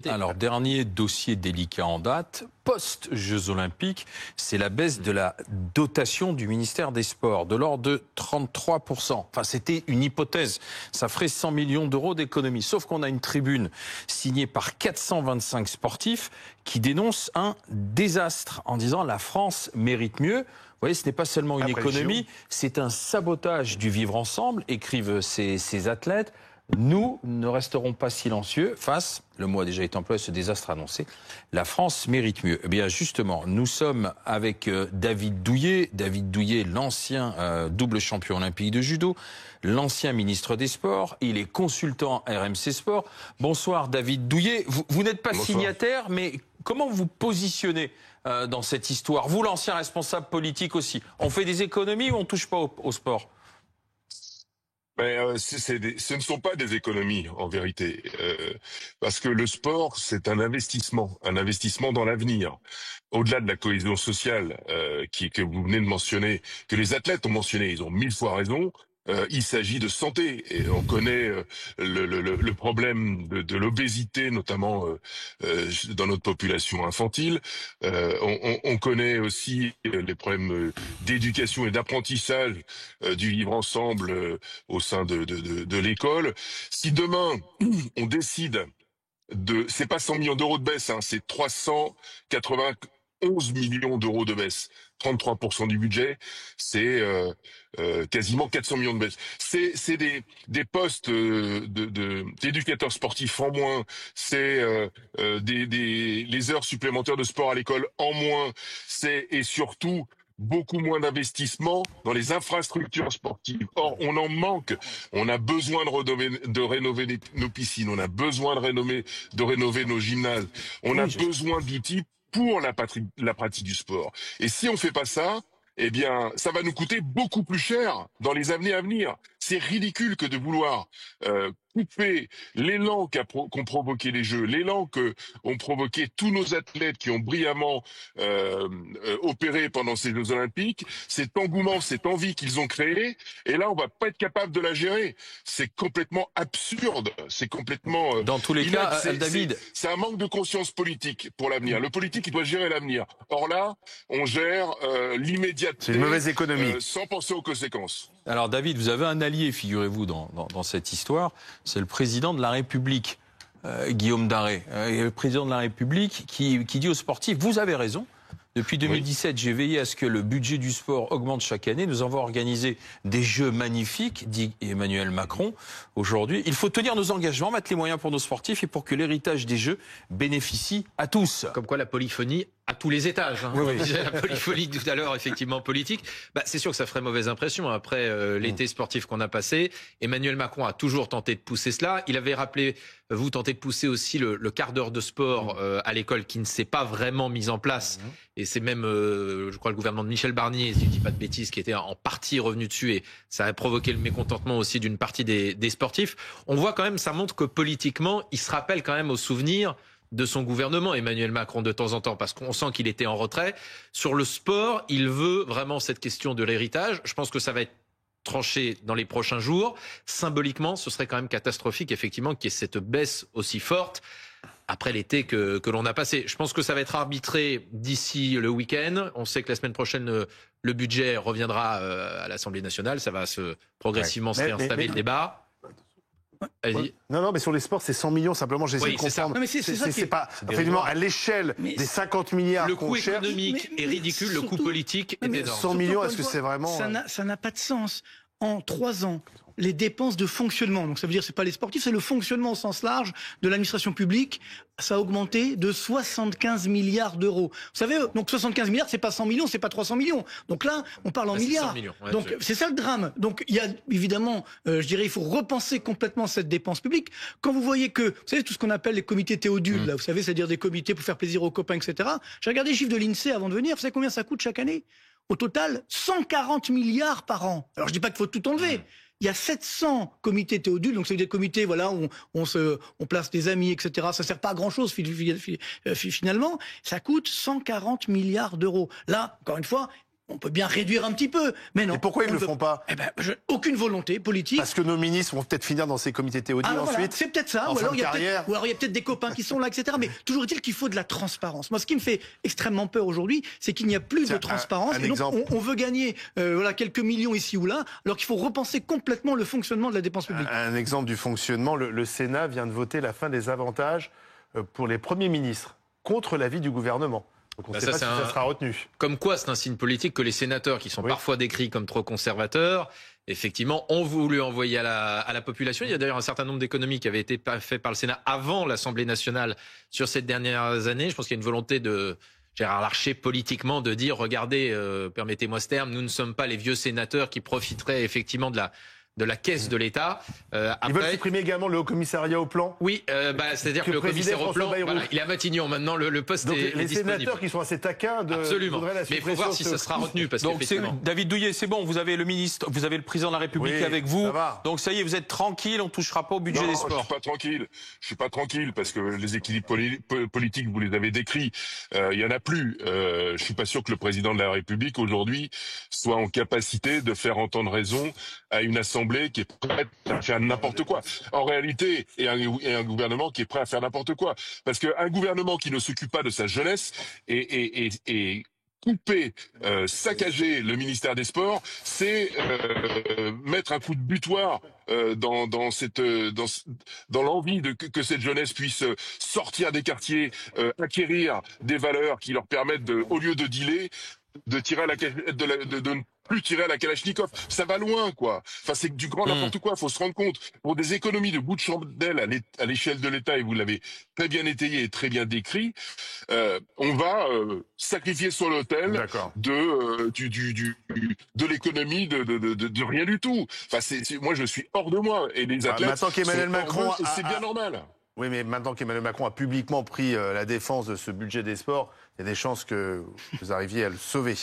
Alors, dernier dossier délicat en date, post-Jeux Olympiques, c'est la baisse de la dotation du ministère des Sports, de l'ordre de 33%. Enfin, c'était une hypothèse. Ça ferait 100 millions d'euros d'économie. Sauf qu'on a une tribune signée par 425 sportifs qui dénoncent un désastre en disant la France mérite mieux. Vous voyez, ce n'est pas seulement une économie, c'est un sabotage du vivre ensemble, écrivent ces athlètes. Nous ne resterons pas silencieux face, le mot a déjà été employé, ce désastre annoncé. La France mérite mieux. Eh bien, justement, nous sommes avec David Douillet. David Douillet, l'ancien double champion olympique de judo, l'ancien ministre des Sports. Il est consultant RMC Sport. Bonsoir, David Douillet. Vous n'êtes pas signataire, mais comment vous positionnez dans cette histoire? Vous, l'ancien responsable politique aussi. On fait des économies ou on touche pas au sport? Ce ne sont pas des économies en vérité, parce que le sport c'est un investissement dans l'avenir. Au-delà de la cohésion sociale que vous venez de mentionner, que les athlètes ont mentionné, ils ont 1000 fois raison. Il s'agit de santé et on connaît le problème de l'obésité, notamment dans notre population infantile. On connaît aussi les problèmes d'éducation et d'apprentissage du vivre ensemble au sein de l'école. Si demain on décide c'est pas 100 millions d'euros de baisse, hein, c'est 391 millions d'euros de baisse. 33% du budget, c'est quasiment 400 millions de baisse. C'est des postes d'éducateurs sportifs en moins, c'est les heures supplémentaires de sport à l'école en moins, et surtout beaucoup moins d'investissement dans les infrastructures sportives. Or, on en manque. On a besoin de rénover nos piscines, on a besoin de rénover nos gymnases, on a besoin d'outils pour la pratique du sport. Et si on fait pas ça, eh bien, ça va nous coûter beaucoup plus cher dans les années à venir. C'est ridicule que de vouloir couper l'élan qu'ont provoqué les Jeux, l'élan qu'ont provoqué tous nos athlètes qui ont brillamment opéré pendant ces Jeux Olympiques, cet engouement, cette envie qu'ils ont créé, et là on va pas être capable de la gérer. C'est complètement absurde, c'est complètement... Dans tous les cas, David... C'est un manque de conscience politique pour l'avenir. Le politique, il doit gérer l'avenir. Or là, on gère l'immédiateté. C'est une mauvaise économie. Sans penser aux conséquences. Alors David, vous avez un allié, figurez-vous, dans cette histoire, c'est le président de la République, Guillaume Daré. Le président de la République qui dit aux sportifs, vous avez raison, depuis 2017, j'ai veillé à ce que le budget du sport augmente chaque année. Nous avons organisé des jeux magnifiques, dit Emmanuel Macron. Aujourd'hui, il faut tenir nos engagements, mettre les moyens pour nos sportifs et pour que l'héritage des jeux bénéficie à tous. Comme quoi la polyphonie à tous les étages. Hein. Oui. La polyphonie tout à l'heure, effectivement, politique. C'est sûr que ça ferait mauvaise impression après l'été sportif qu'on a passé. Emmanuel Macron a toujours tenté de pousser cela. Il avait rappelé, vous tentez de pousser aussi le quart d'heure de sport à l'école qui ne s'est pas vraiment mis en place. Et c'est même, je crois, le gouvernement de Michel Barnier, si je ne dis pas de bêtises, qui était en partie revenu dessus. Et ça a provoqué le mécontentement aussi d'une partie des sportifs. On voit quand même, ça montre que politiquement, il se rappelle quand même au souvenir de son gouvernement, Emmanuel Macron, de temps en temps, parce qu'on sent qu'il était en retrait. Sur le sport, il veut vraiment cette question de l'héritage. Je pense que ça va être tranché dans les prochains jours. Symboliquement, ce serait quand même catastrophique, effectivement, qu'il y ait cette baisse aussi forte après l'été que l'on a passé. Je pense que ça va être arbitré d'ici le week-end. On sait que la semaine prochaine, le budget reviendra à l'Assemblée nationale. Ça va progressivement se réinstaller le débat. Non, mais sur les sports, c'est 100 millions. Simplement, j'essaie de comprendre. C'est pas effectivement à l'échelle des 50 milliards. Le coût économique est ridicule, le coût politique est énorme. 100 millions, est-ce que c'est vraiment... Ça n'a pas de sens. En 3 ans, les dépenses de fonctionnement, donc ça veut dire c'est pas les sportifs, c'est le fonctionnement au sens large de l'administration publique, ça a augmenté de 75 milliards d'euros. Vous savez, donc 75 milliards, c'est pas 100 millions, c'est pas 300 millions. Donc là, on parle en milliards. 100 millions, donc c'est ça le drame. Donc il y a évidemment, je dirais, il faut repenser complètement cette dépense publique. Quand vous voyez que, vous savez, tout ce qu'on appelle les comités théodules, là, vous savez, c'est-à-dire des comités pour faire plaisir aux copains, etc. J'ai regardé les chiffres de l'INSEE avant de venir. Vous savez combien ça coûte chaque année? Au total, 140 milliards par an. Alors je dis pas qu'il faut tout enlever. Il y a 700 comités théodules, donc c'est des comités, voilà, où on place des amis, etc. Ça sert pas à grand chose finalement. Ça coûte 140 milliards d'euros. Là, encore une fois, on peut bien réduire un petit peu, mais non. Et pourquoi ils ne le font pas? Aucune volonté politique. Parce que nos ministres vont peut-être finir dans ces comités Théodie ensuite. Voilà, c'est peut-être ça. Ou alors il y a peut-être des copains qui sont là, etc. Mais toujours est-il qu'il faut de la transparence. Moi, ce qui me fait extrêmement peur aujourd'hui, c'est qu'il n'y a plus de transparence. Et donc, on veut gagner quelques millions ici ou là, alors qu'il faut repenser complètement le fonctionnement de la dépense publique. Un exemple du fonctionnement, le Sénat vient de voter la fin des avantages pour les premiers ministres, contre l'avis du gouvernement. Donc on ne sait pas si ça sera retenu. Comme quoi, c'est un signe politique que les sénateurs, qui sont parfois décrits comme trop conservateurs, effectivement, ont voulu envoyer à la population. Il y a d'ailleurs un certain nombre d'économies qui avaient été faites par le Sénat avant l'Assemblée nationale sur ces dernières années. Je pense qu'il y a une volonté de Gérard Larcher politiquement de dire, regardez, permettez-moi ce terme, nous ne sommes pas les vieux sénateurs qui profiteraient effectivement de la caisse de l'État. Ils veulent supprimer également le haut-commissariat au plan. Oui, c'est-à-dire que le commissaire au plan, il est à Matignon maintenant, le poste est disponible. Les sénateurs qui sont assez taquins voudraient la suppression. Mais il faut voir si ça sera retenu. Parce donc David Douillet, c'est bon, vous avez le ministre, vous avez le président de la République avec vous. Donc ça y est, vous êtes tranquille, on ne touchera pas au budget des sports. Je suis pas tranquille parce que les équilibres politiques, vous les avez décrits. Il y en a plus. Je suis pas sûr que le président de la République aujourd'hui soit en capacité de faire entendre raison à une assemblée qui est prête à faire n'importe quoi. En réalité, et un gouvernement qui est prêt à faire n'importe quoi. Parce qu'un gouvernement qui ne s'occupe pas de sa jeunesse et couper, saccager le ministère des Sports, c'est mettre un coup de butoir dans l'envie que cette jeunesse puisse sortir des quartiers, acquérir des valeurs qui leur permettent au lieu de dealer, de tirer de ne plus tirer à la Kalachnikov. Ça va loin, quoi. Enfin, c'est du grand n'importe quoi. Faut se rendre compte. Pour des économies de bout de chandelle à l'échelle de l'État, et vous l'avez très bien étayé et très bien décrit, on va sacrifier sur l'autel de l'économie de rien du tout. Enfin, moi, je suis hors de moi. Et les athlètes, maintenant qu'Emmanuel Macron, c'est bien normal. Oui, mais maintenant qu'Emmanuel Macron a publiquement pris la défense de ce budget des sports, il y a des chances que vous arriviez à le sauver.